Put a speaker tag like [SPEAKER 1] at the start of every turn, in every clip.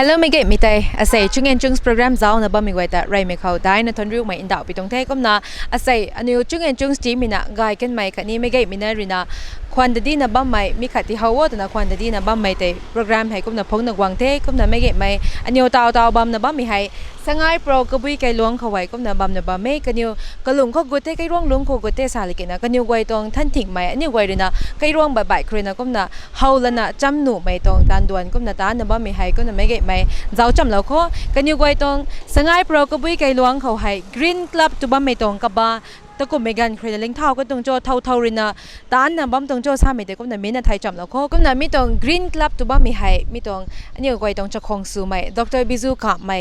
[SPEAKER 1] Hello mấy cái mi tay, say chung en chung program zao na ba mi ta rai me khau dai na thon riu mai indau pi tong the kom na say anu chung en chung team mina gai ken mai khani me gai mina rina khwan da di na ba mai mi khati hawo na khwan da di na ba mai te program hai kom na phong na gwang the kom na me gai mai anu tao bam na ba mi hai Sangaiprou kabui kai luang khawai kom na bam na ba me kaniu kalung kho gute kai ruang lung kho gute sali ke na kaniu gwai tong than thing mai anu gwai rina kai ruang ba bai khrena kom na haulana chamnu mai tong tan duan kom na ta na ba mi hai kom na me gai mai zau cham lo kho kaniu gwai tong Sangaiprou kabui kai luang khau hai green club tu ba mai tong ka baตะกุมเมกันใครจะเล่งเท่าก็ตรงโจเท่ารินะตานน่ะบ้มตรงโจสามีแต่ก็น่ะมีน่ะไทยจำแล้วก็น่ะมีตรง Green Club ตัวบ้ามีให้มีตรงอันนี้ก็ไว้ตรงจะคงสู้ไหมดร.บิซูค่ะไหม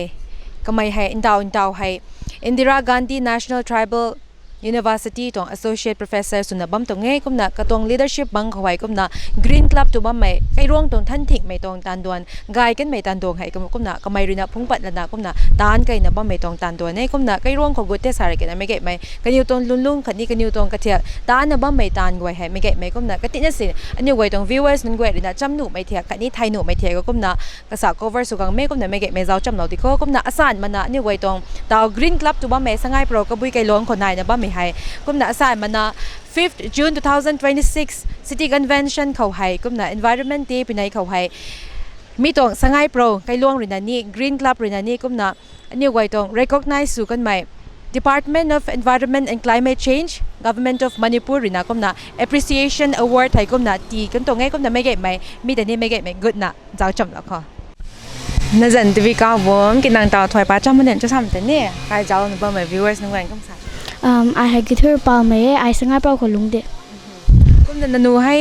[SPEAKER 1] ก็ไม่ให้อินดาวให้ Indira Gandhi National Tribal University ตรง Associate Professor สุนับบ้มตรงเงี้ยก็น่ะก็ตรง Leadership บังเขาไว้ก็น่ะ Green Club ตัวบ้าไม่ไอ้ร่วงตรงท่านถิ่งไม่ตรงตันดวนไกกันไม่ตันดวงให้ก็น่ะก็ไม่รินะพุ่งปัดละนะก็น่ะตานไก่น่ะบ้าไม่ตรงตันดวนเนี่ยก็น่ะไอ้ร่วงของกุเตสารกันนะไม่เก็บไม่กันอยู่ตรงลุ่งขันนี้กันอยู่ตรงกระเทียตานน่ะบ้าไม่ตันไว้ให้ไม่เก็บไม่ก็น่ะก็ติดนั่นสิอันนี้ไว้ตรง viewers นั่นไว้รินะจำหนูไม่เทียกันนี้ไทยหนูไม่เทียก็น่ะกษา cover สุกังไม่ก็น่ะไม่เก็บไม่เจ้าจำเราที่ก็น่ะอาสานมันน่ะอันนี้ไว้ตรงดาว Green Club ตัวบ้าไม่สังไงโปรก็บุยไก่หลวงคนไหนน่ะบ้าไม่ให้ก็น่ะอาสานมันน่ะ 5th June 2026 City Convention เขาให้ก็น่ะ Environment Day ปีไหนเขาให้มีตรงสังไงโปรไก่หลวงรินานี่ Green Club รินานี่ก็น่ะอันนี้ไว้ตรง recognize สุกันไหม Department of Environment and Climate Change Government of Manipur รินาก็น่ะ Appreciation Award ให้ก็น่ะตีกันตรงไงก็น่ะไม่เก็บไหมมีแต่นี่ไม่เก็บไหม good น่ะเจ้าจำแล้วค่ะนั่นจันทวีก้าววงกินนางตาวถอยป้าจำมันเนี่ยจะทำแต่เนี่ยใครเจ้าหนูบ้างไหม viewers นึกว่าก็ใส่
[SPEAKER 2] I had guitar palm I Sangaiprou ko lung de
[SPEAKER 1] ก็นั่นหนูให้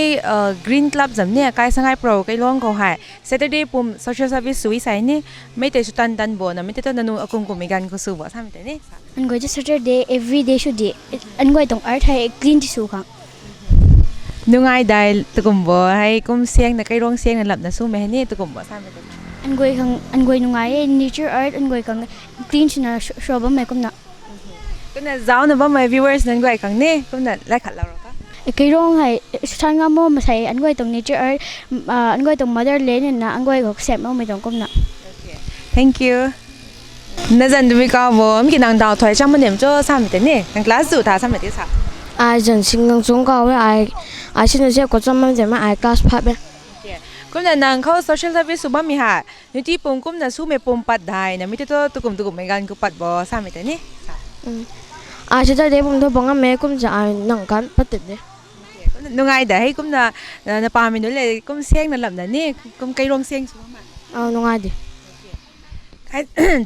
[SPEAKER 1] Green Club จำเนี่ยใครSangaiprouใครร้องเขาให้ Saturday ปุ่ม Social Service สุวิสัยนี่ไม่แต่สุดตันบ่นะไม่แต่ตอนหนูอากงกูมีกันก็สู้บ่ทำแต่นี่
[SPEAKER 2] อันก็จะ Saturday every day ชุดดีอันก็ต้อง art ให้ clean ที่สุดค่ะ
[SPEAKER 1] หนูง่ายได้ตะกุมบ่ให้กุมเสียงนะใครร้องเสียงนั่นหลับนะสู้ไหมให้นี่ตะกุมบ่ทำแต่
[SPEAKER 2] อันก็นุ่งไง nature art อันก็clean ชนะชอบบ่แม่ก็น่ะ
[SPEAKER 1] ก็น่ะเจ้าน่ะบ่ไหม viewers นั่นก็ไอ้ครั้งนี้ก็น่ะไล่ขัดเราหรอคะ
[SPEAKER 2] ไอ้ร้องให้ฉันก็มั่วมาใส่อันก็ตรง nature art อันก็ตรง motherland นะอันก็เสพมั่วไม่ตรงก็น่ะ
[SPEAKER 1] thank you นั่นจันทวีก้าววงกินนางดาวถอยช่างมันเนี่ยจะทำแต่นี่นางคลาสสุดท้ายทำแต่ที่สาม
[SPEAKER 2] 人性格中高位现在这个专门怎么class 拍呗
[SPEAKER 1] ก็นั่นนางเขา social service สุบ้ามีหาในที่ปุ่มก็น่ะสู้ไม่ปุ่มปัดได้นะไม่ได้ตัวตุ่มเหมือนกันก็ปัดบ่ทำแต่นี่
[SPEAKER 2] 现在这ปุ่มตัวบังคับแม่ก็จะนั่งกันปัดติดเลย
[SPEAKER 1] นุ่งไงแต่ให้ก็น่ะปาไม่รู้เลยก็เสียงนั่นแหละนะนี่ก็ไกลร้องเสียงสุบ้ามา
[SPEAKER 2] นุ่งไงดิ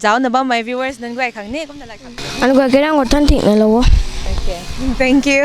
[SPEAKER 1] เจ้าน่ะบ้าไม่ viewers นั่นก็ไอ้ครั้งนี้ก็น่ะอะไรครั้ง
[SPEAKER 2] อันก็แค่นั้นก็ทันทิ้งเลยแล้ววะ
[SPEAKER 1] Okay, thank you.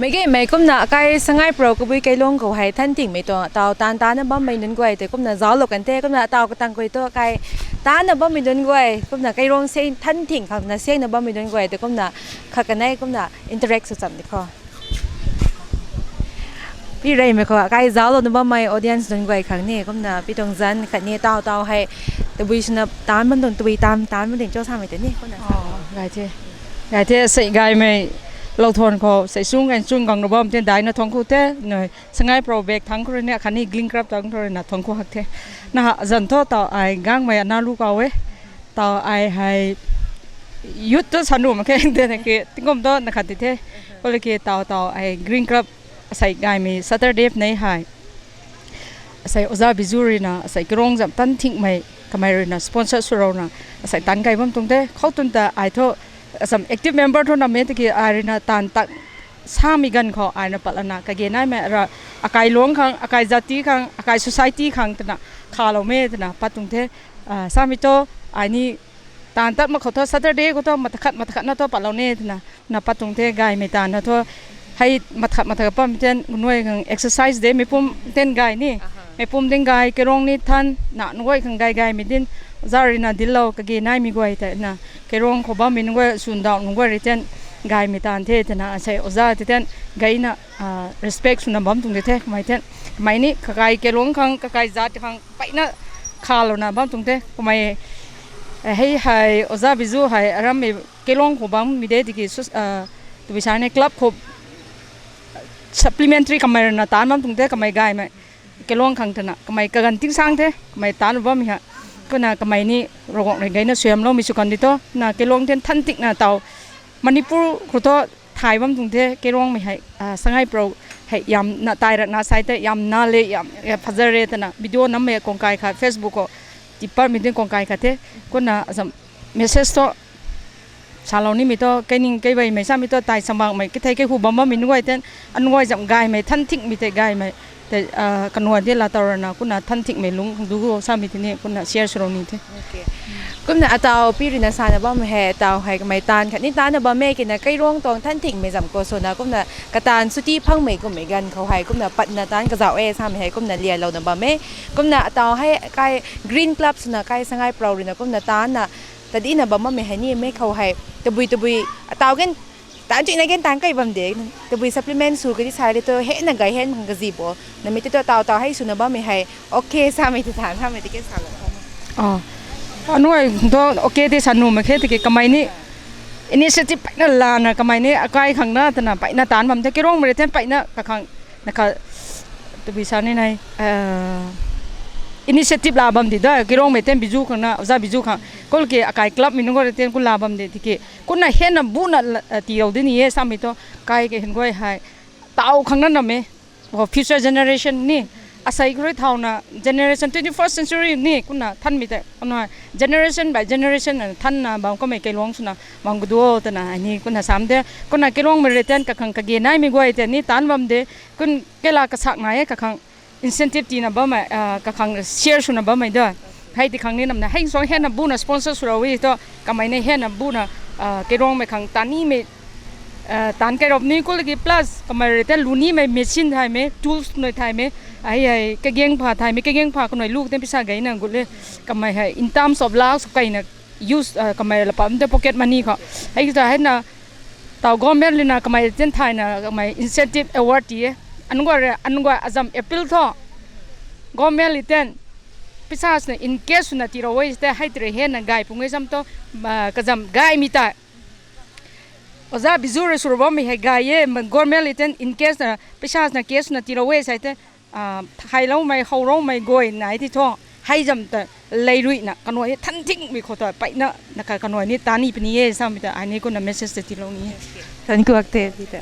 [SPEAKER 1] mấy cái mấy cũng là cái Sangaiprou cái bui cái lông của hay thân thỉnh mấy to tàu tan tan nó bấm mình đến quay thì cũng là gió lục cảnh thế cũng là tàu cái tăng quay to cái tan nó bấm mình đến quay cũng là cái lông sen thân thỉnh hoặc là sen nó bấm mình đến quay thì cũng là khác cái này cũng là interact sự sắm đi khoพี่เรย์ไม่ค่ะใครจ้าเราดูว่าไม่ audience ดูไว้ครั้งนี้ก็น่ะพี่ตรงจันครั้งนี้ตาวให้แต่วิชนะตามมันโดนตุยตามมันถึงเจ้าสามไปแต่นี่ก็น่ะ
[SPEAKER 3] ไงเท่ใส่ไงไม่เราทนเขาใส่ซุ้งกันซุ้งกองระบอมเท่ได้นะทงคู่เท่หน่อยสังไงโปรเบกทั้งคนเนี่ยคันนี้กลิ้งกรับทั้งคนน่ะทงคู่หักเท่นะฮะจันทร์ต่อไอ้ก้างไม่น่าลูกเอาไว้ต่อไอ้ให้ยุดตัวสนุกมันแค่เดินนะคือติ้งก้มต้นนะครับที่เท่ก็เลยคือต่อไอ้กลิ้งกรับใส่ไงมีซัตเตอร์เดฟในหายใส่อุซาบิจูรีนะใส่กรงจับตันทิ้งไม่ทำไมเลยนะสปอนเซอร์สุรานะใส่ตันไก่บ้างตรงเท่เขาตุนแต่ไอ้ท่อสำ active member ท่านั้นเมื่อกี้ไอ้นะตันตักสามีกันเขาไอ้นะปัลลนะก็เกณฑ์นั่นแม่เราอากาศหลวงขังอากาศจัติขังอากาศ society ขังตัวน่ะข่าวเราเมื่อนะปัตตรงเท่สามีโตไอ้นี่ตันตัดมาเขาท่อ Saturday เขาท่อมาตะขัดนั่นท่อปัลเราเนี่ยนะปัตตรงเท่ไก่ไม่ตันนะท่อให้มาถักปั๊มเต้นหน่วยของ exercise เดไม่ปุ่มเต้นไก่นี่ไม่ปุ่มเต้นไก่กระรองนี่ท่านน่ะหน่วยของไก่ไม่เต้นจารีน่ะดิลเราก็เกณฑ์นายมีไว้แต่น่ะกระรองเขาบ้ามีหน่วยสุนดาวหน่วยเต้นไก่ไม่ตานเทศน่ะใช่อุจจาระเต้นไก่น่ะrespect สุนบ้ามตรงเทศไม่เต้นไม่นี่ไก่กระรองขังไก่จัดขังไปน่ะข่าวเราน่ะบ้ามตรงเทศไม่ให้อุจจาระบิจูให้อารัมมีกระรองเขาบ้ามมีเด็กที่ตัววิชาในคลับเขาsupplementary กำไมนะตานมันตรงเท่กำไมไกไหมเกล้องขังเถอะนะกำไมกระกันทิ้งสร้างเท่กำไมตานว่ามีฮะก็นะกำไมนี่เราบอกในไงนะเสียมเรามีสุกันดิโต้นะเกล้องเท่ทันติกนะเตามันนี่พูดครูโตถ่ายว่าตรงเท่เกล้องไม่ให้สังให้โปรให้ยำนะตายระนะไซต์เท่ยำนาเล่ยำพัซเรตนะวิดีโอน้ำเมย์กองไก่ค่ะ Facebook ก็ติดป้ายมีเรื่องกองไก่ค่ะเท่ก็นะสัมเมสเซจโตชาลานี่มีตัวแกนิ่งแกไว้ไม่ใช่มีตัวตายสมัครไม่ก็ไทยแกหูบอมบ้ามีนวยเต้นอันวยจับไก่ไม่ทันทิ้งมีแต่ไก่ไม่แต่กันวันที่เราตระหนักคุณน่ะทันทิ้งไม่ลุงดูก็สามีที่นี่คุณน่ะเชียร์สุรนีเท่
[SPEAKER 1] ก็น่ะตาวพี่รินาซานะบ้าไม่แห่ตาวให้กับไม่ตานค่ะนี่ตานนะบ้าไม่กินนะใกล้ร่วงตรงท่านทิ้งไม่จำก็ส่วนนะก็น่ะกระตานสุจีพังไม่ก็ไม่กันเขาให้ก็น่ะปัดน่ะตานกระเจ้าสามีให้ก็น่ะเลียเราน่ะบ้าไม่ก็น่ะตาวให้ใกล้กรีนคลับส่วนน่ะใกล้สังไงเปล่าเลยนะก็น่ะตานน่ะแต่ดีนะบ้าไม่ให้นี่ไม่เขาให้ตะบุยตาวกันตานจริงนะกันตานไก่บำเด็กตะบุย supplement สูก็ที่ใช้เลยตัวเห็นนะไก่เห็นของกระสีบัวนั่นไม่ตัวตาวให้สุนัขบ้าไม่ให้โอเคสามีที่ฐานสามีที่เกี่ยวกับ
[SPEAKER 3] อ๋ออันนู้นตัวโอเคที่สนุกมาแค่ที่กำไมนี่อินิชิทีฟไปนั่นลานะกำไมนี่อากาศข้างหน้าแต่น่ะไปน่ะตานบำเด็กกี่ร้องไม่ได้เต้นไปน่ะข้างนะคะตัววิชานี่ไงอินิชิทีฟลาบัมดีได้กี่ร้องไม่เต้นบิจูข้างหน้าอุตส่าห์บิจูข้างก็เลยอากาศคลับมีน้องก็เต้นกุลาบัมดีที่คุณน่ะเห็นน่ะบุญน่ะที่เราดีนี่สามีตัวกายก็เห็นก็ให้เต่าข้างนั้นน่ะมั้ยว่า future generation นี่อาศัยกระทั่งนะ generation 21st century นี่คุณน่ะท่านมีแต่คุณน่ะ generation by generation ท่านน่ะบางก็ไม่เกี่ยวงสุนะบางก็ดูแต่น่ะนี่คุณน่ะสามเดือนคุณน่ะเกี่ยวงไม่ได้เต้นกับขังกับเกณฑ์นายมีกว่าแต่นี่ตานบัมเดคุณเกี่ยวกับสักนายกับขัง incentive ที่น่ะบ่มากับขัง share สุนะบ่มาเด้อให้ที่ขังนี้นำนะให้สองเห็นน่ะบุญน่ะ sponsor สุราวิตัวกับไม่ในเห็นน่ะบุญน่ะเกี่ยวงไม่ขังตานี่ไม่ตานแกรอบนี้ก็เลย plus กับไม่ได้ลูนี่ไม่ machine ไทยไหม tools หน่อยไทยไหมไอ้กระเกียงผ่าไทยไม่กระเกียงผ่าคนหน่อยลูกเต้นพิซซ่าไงนั่งกูเลยกับไม่ให้ in terms of laws ไงน่ะ use กับไม่ละปั๊มเต้น pocket money เขาให้ก็จะให้น่ะต่อ government เลยน่ะกับไม่เต้นไทยน่ะกับไม่ incentive award ที่อันนั้นก็อาจจะ appeal ท่อ government เลยเต้นพิซซ่าเนี่ย in case น่ะที่เราไว้แต่ให้เตะเห็นน่ะไงพวกนี้จำตัวก็จำไงมีแต่อุตส่าห์บิจูเรสุรบมีให้ไงมัน government เลยเต้น in case น่ะพิซซ่าเนี่ย case น่ะที่เราไว้ใส่แต่ให้เราไม่เขาเราไม่กลัวไหนที่ท่อให้จำแต่เลยรุ่ยนะกันว่าทันทิ้งมีคนต่อไปนะนะคะกันว่านี่ตานี่เป็นยังซ้ำแต่อันนี้ก็น่ะเมสเซจที่เรานี้
[SPEAKER 1] ทันกูอักเทปที่แต่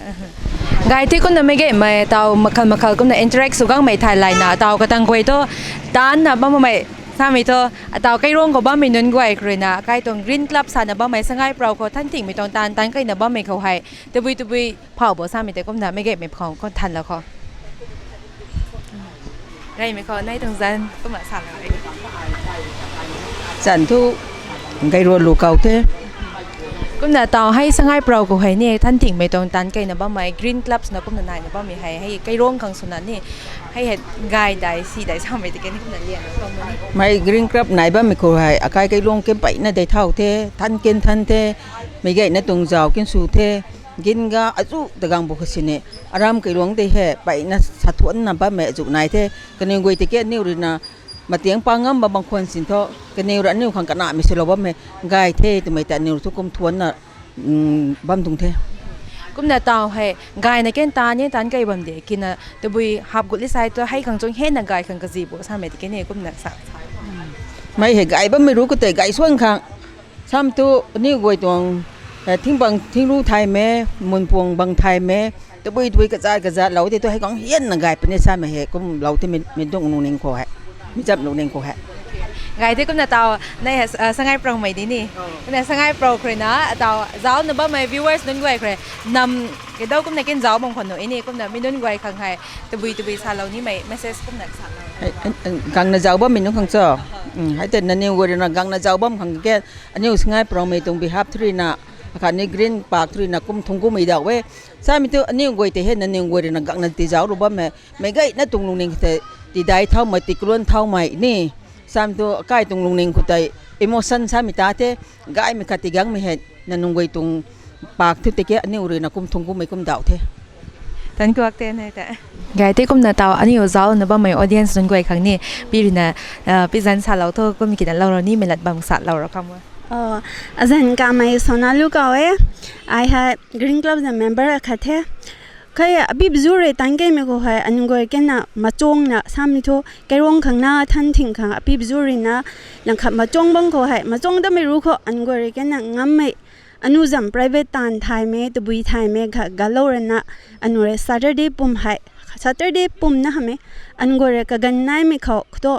[SPEAKER 1] ไงที่คุณน่ะไม่เกี่ยไม่ตาวมาคัลคุณน่ะ interact สุกังไม่ถ่ายไลน์นะตาวก็ตั้งไว้ตัวตานนะบ้าไม่สามีตัวตาวใกล้ร่วงกับบ้าไม่นุ่นไว้เลยนะใกล้ตรง green club สานบ้าไม่สังไงเปล่าเขาทันทิ้งไม่ตรงตานใกล้น่ะบ้าไม่เขาให้ตัวบุยเผาบ่สามีแต่ก็น่ะไม่เกี่ยไม่พอก็ทันแล้วเขาไรไม่เขาในตรงนั้นก็มาสั่นเลย
[SPEAKER 4] สั่นทุกไก่รัวลูกเก่าเท่
[SPEAKER 1] กุมนาเตาให้สังไงเปล่ากูให้เนี่ยท่านถิ่งไม่ตรงตันไก่นะบ้าไม่กรีนคลับนะกุมนานายนะบ้ามีให้ไก่ร่วงขังสุนันนี่ให้เห็ดไก่ได้สีได้ซ้ำไม่ติกันนี่กุมนาเลี้ยงนะกุมนา
[SPEAKER 4] ไม่กรีนครับไหนบ้างไม่เคยให้อากาศไกลลงเก็บไปน่ะได้เท่าเททันกินทันเทไม่ไกลน่ะตรงเจ้ากินสูเทกินก็อาจุตะกังบุกสิเนี่ยอารามไกลลงได้แห่ไปน่ะสะท้อนน่ะบ้าแม่จุกไหนเทกันยังไงตะเกียนิ้วรินะมาเตียงปังงั้มบางคนสินทอกันนิ้วรันนิ้วขังกันหน้าไม่ใช่เราบ้าแม่ไกลเทแต่ไม่แต่นิ้วทุกคนทวนน่ะบ้ามตรงเท
[SPEAKER 1] กุมนาเตาให้ไก่ในเกณฑ์ตาเนี่ยตันไก่บัมเด็กกินนะแต่บุยหับกุลิไซตัวให้ขังจงเห็นนะไก่ขังกระซีบุซ้ำไม่ติกันนี่กุมนาสัก
[SPEAKER 4] ไม่เห็นไก่บ้าไม่รู้ก็แต่ไก่ส่วนขังซ้ำตัวนี่กวยตวงทิ้งบางทิ้งรู้ไทยแม่มนพวงบางไทยแม่แต่บุยตุยกระจายเราที่ตัวให้ของเฮียนนะไก่เป็นซ้ำไม่เห็นก็เราที่ไม่ต้องนุ่งนิ่งขอให้ไม่จับนุ่งนิ่งขอให้
[SPEAKER 1] ไงที่กุมนาเตาในสังไงโปรไม่ดีนี่ในสังไงโปรครนะเตาเจ้าหนูบ้าไม่ viewers นุ่นกวยครนำก็ได้กุมนาเกณฑ์เจ้าบางคนหนูไอ้นี่กุมนาไม่นุ่นกวยขังให้แต่บุยซาเรานี่ไม่ message กุมนาสักเรา
[SPEAKER 4] กังนาเจ้าบ้ามีนุ่งขังเจ้าให้แต่นั่นนี่วันนั้นกังนาเจ้าบ้าขังแก่อันนี้สังไงโปรไม่ตรง behalf ทรีนะอานี่ green park ทรีนะกุมทงกุมไม่ได้เว้ยสามีตัวอันนี้กวยแต่เห็นนั่นนี่วันนั้นกังนาตีเจ้ารู้บ้าไม่ไงนั่นตรงนุ่งนิ่งแต่ตีได้เท่าไม่ตีกล้วนเท่าไม่นี่สามตัวใกล้ตรงลงนิ่งคุยอิโมชันสามีตาเต้ใกล้ไม่ขัดติกังไม่เห็นนั่นนุ่งไว้ตรงปากที่ตะเกียอันนี้อุรินะกุมทงกุมไม่กุมดาวเต้
[SPEAKER 1] ท่านก็อักเต้นให้แต่ไงที่กุมนาเตาอันนี้เราเนาะบ้าไม่ออเดียนส์นุ่นกวยครั้งนี้ปีนี้ปีจันทร์สาเราทั่วก็มีกิจเรานี่ไม่หลัดบังสัตเราคำว่า
[SPEAKER 5] อาจารย์การไม่สอนลูกเอาI had Green Club the member ค่ะเท่ใครบีบจูเรตังเกมก็ให้อันก็แค่น่ะมาจงน่ะสามีทุกแกร้องข้างหน้าท่านทิ้งข้างบีบจูเรน่ะหลังขับมาจงบังก็ให้มาจงแต่ไม่รู้เขาอันก็แค่น่ะงั้มไม่อันนู้นจำ private ตันไทยเมย์ตัวบุยไทยเมย์ค่ะกาลโลเรน่ะอันนู้น Saturday ปุ่มให้ Saturday ปุ่มนะฮะเมย์อันก็เรียกกันนายไม่เขาตัว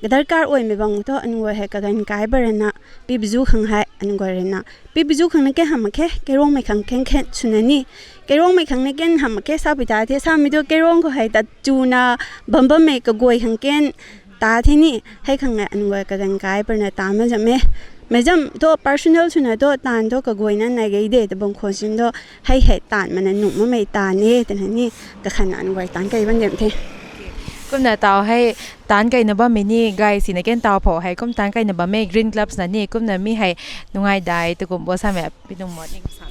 [SPEAKER 5] กระดาษการอวยไม่บังตัวอันก็ให้กันกายบริณะบีบจูข้างให้อันก็เรน่ะบีบจูข้างนั้นแกหามาแค่แกร้องไม่ข้างแค่สุนันนี่แกร้องไม่ข้างนั้นแกหามาแค่สาบิดาที่สามีตัวแกร้องก็ให้ตัดจูน่ะบัมบัมไม่ก็กวยข้างแกนตาที่นี่ให้ข้างไงอันก็กันกายบริณะตามมันจะไม่จำตัว personal สุนันตัวตานตัวก็กวยนั่นในไงเด็ดแต่บางคนสินตัวให้เหตุตานมันหนุ่มมันไม่ตานนี่แต่นี่ก็ขนาดอันก็ตานไกลบ้านเดิมที่
[SPEAKER 1] กุมนาเตาให้ตานไก่นบ้าไม่นี่ไก่สินะเกณฑ์เตาพอให้กุมตานไก่นบ้าไม่กรีนคลับนั่นนี่กุมนามีให้นุ่งไงได้แต่กุมบัวสามแบบพี่นุ่งหมดนี่ก็สาม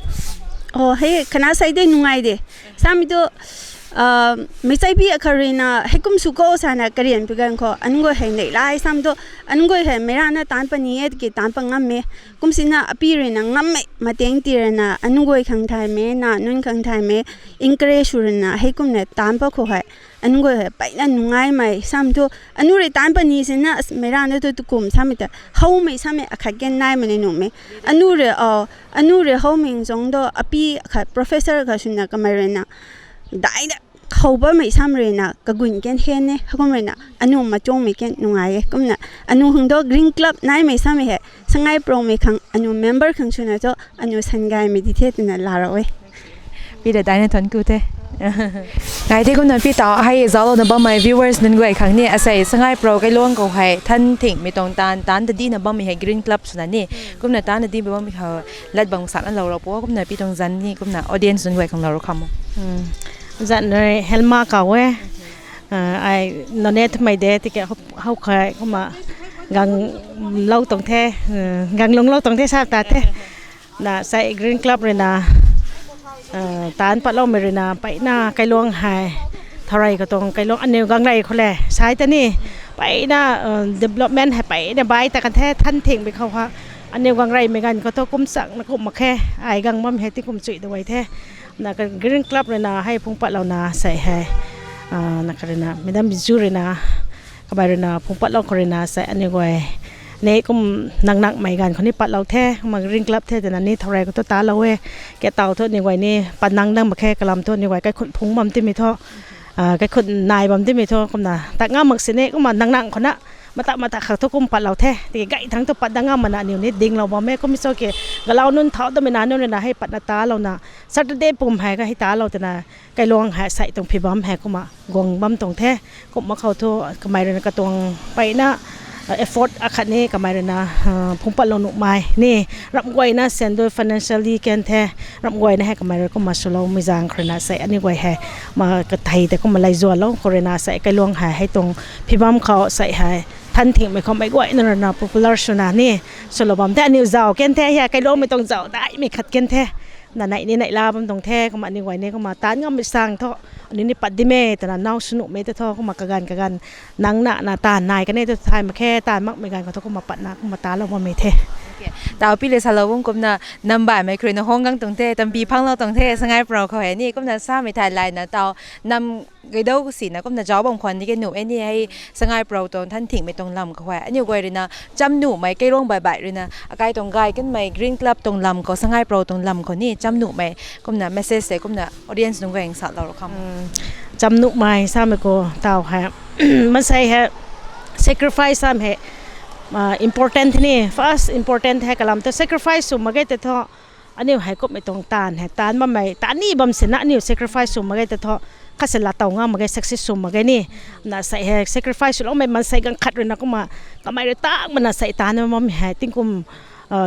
[SPEAKER 5] โอ้ให้คณะใส่ได้นุ่งไงเดสามีตัวไม่ใช่พี่อาคารีนาให้กุมสุโขสานะกระเรียนไปกันขออันก็ให้ในไล่สามตัวอันก็ให้ไม่ร้านน่ะตานปนีเอ็ดกี่ตานปังงั้มเมกุมสินะพี่เรนังงั้มเมมาเตียงตีเรน่ะอันก็ขังไทยเมน่ะนุ่นขังไทยเมอิงเกรชูเรน่ะให้กุมเนี่ยตานปะขอให้อันก็ให้ไปนั่นนุ่งไงไหมสามตัวอันนู้นตานปนีสินะไม่ร้านน่ะตัวตุกุมสามีแต่เขาไม่สามีอาคาเกนไนมันนุ่มเมอันนู้นอันนู้นเขาไม่จงตัวพี่อาคา professor ก็สุนัขก็ไม่เรน่ะได้เขาบ่ไม่ซ้ำเลยนะก็กุญแจเห็นเนี่ยเขาก็ไม่นะอันนู้นมาจงไม่แก่นุ่งไงก็นะอันนู้นหึงตัวกรีนคลับนายไม่ซ้ำไม่เหรอสังไงโปรไม่ขังอันนู้นเมมเบอร์ขังชุนตัวอันนู้นสังไงไม่ดีเท่านั้นลาเรา
[SPEAKER 1] พี่เด็ดได้ในทันกูเท่ไงที่คุณนันพี่ต่อให้เจ้าเราบ้าไม่ viewers นั่นก็ไอ้ครั้งนี้อาศัยสังไงโปรก็ล่วงก็ให้ท่านถึงไม่ต้องตานแต่ดีนะบ้าไม่ให้กรีนคลับส่วนนี้ก็นะตานแต่ดีบ้าไม่เขาลัดบังสัตว์นั่นเราเพราะว่าก็นะพี่ต้องจันนี่ก็นะออเดียนส์นั่นก็ไอ้ของเราคำ
[SPEAKER 6] จันเลยเฮลมาเขาไอ้นนเนทไม่ได้ที่แกเขาเคยเขามากังเล่าตรงแท้กังลงเล่าตรงแท้ทราบตาแท้น่ะใส่กรีนคลับเลยนะตานปัดเล่าไม่เลยนะไปหน้าไกลลวงหายเท่าไรก็ตรงไกลลวงอันเดียวกังไรเขาแหละใช้แต่นี่ไปหน้าdevelopment ให้ไปเนี่ยใบแต่กันแท้ท่านเถ่งไปเขาว่าอันเดียวกังไรไม่กันก็ต้องก้มสั่งนะก้มมาแค่ไอ้กังมั่มให้ที่ก้มจุยตัวไว้แท้นักกรีนคลับเลยนะให้พงปัดเรานะใส่ให้นักเรียนนะไม่ได้บิจูเลยนะกบายเลยนะพงปัดเราคนเลยนะใส่อันนี้ไว้เนี่ยก็นักใหม่กันคนนี้ปัดเราแท้มากรีนคลับแท้แต่นั้นนี่เท่าไรก็ตัวตาเราเว้แกเต่าเท่านี้ไว้นี่ปัดนั่งมาแค่กระลำเท่านี้ไว้ใกล้คนพงบัมที่มีท่อใกล้คนนายบัมที่มีท่อก็นะแต่ง่ามหมึกสิเนี่ยก็มานังคนน่ะมาตะขัดทุกคนปัดเราแท้ตีไก่ทั้งตัวปัดดังงามมันน่ะนิ้วนี่ดิ่งเราบ่แม่ก็ไม่โอเคก็เรานุ่นเท้าตัวไม่นานนู่นนะให้ปัดตาเราน่ะสัตว์เดย์ปุ่มแหก็ให้ตาเราแต่น่ะไก่ลวงหาใส่ตรงผีบัมแหก็มากวงบัมตรงแท้ก็มาเข้าทั่วก็ไม่เลยกระตวงไปน่ะ effort akat ni kamay na pungpa long nuk mai ni ram goi na sendo financially ken the ram goi na he kamay ko masulo mizang khrena sai ani goi he ma ka thai te ko malai zo lo korena sai kai long ha hai tong phibam khaw sai hai than thing me khom mai goi na popular shuna ni solo bam te ani zao ken the ya kai long me tong zao dai me khat ken the na nai ni nai la bam tong the ko ma ni goi ne ko ma tan ngam mi sang tho ani ni pat di me ta na naw sunu me te tho ko ma ka gan nang na ta nai ka ne to thai ma khe ta mak me gan ko to ko ma pat na ko ma ta lo ma me the
[SPEAKER 1] ตาวพี่เลสาลาวงกบนะนำบ่ายไม่เคยในห้องกังตรงเทตัมปีพังเราตรงเทสงายเปล่าเขาเห็นนี่ก็นะทราบไม่ทันไรนะตาวนำกีดาวสินะก็นะจ้าบางคนที่แกหนุ่มไอ้นี่ให้สงายเปล่าตรงท่านถิ่งไม่ตรงลำเขาเห็นอันนี้ก็เลยนะจำหนุ่มไม่ใกล้ร่องบ่ายเลยนะอากาศตรงไกลกันไม่กรีนคลับตรงลำก็สงายเปล่าตรงลำคนนี้จำหนุ่มไม่ก็นะเมสเซจก็นะออเดียนส์ตรงก็เองสัตว์เราคำ
[SPEAKER 6] จำหนุ่มไม่ทราบไหมก็ตาวฮะมันใช่ฮะ sacrifice ซ้ำฮะimportant นี่ first important ให้กำลังแต่ sacrifice สุดมาเกตเถอะอันนี้ให้ก็ไม่ต้องตานให้ตานมาไม่ตานนี่บำเสนะนี่ sacrifice สุดมาเกตเถอะข้าศึกละเต่างามาเกต success สุดมาเกนี่น่ะใส่ให้ sacrifice สุดแล้วไม่มันใส่กังขัดเลยนะก็มาก็ไม่ได้ตากมันน่ะใส่ตานมันไม่ให้ติ้งกุม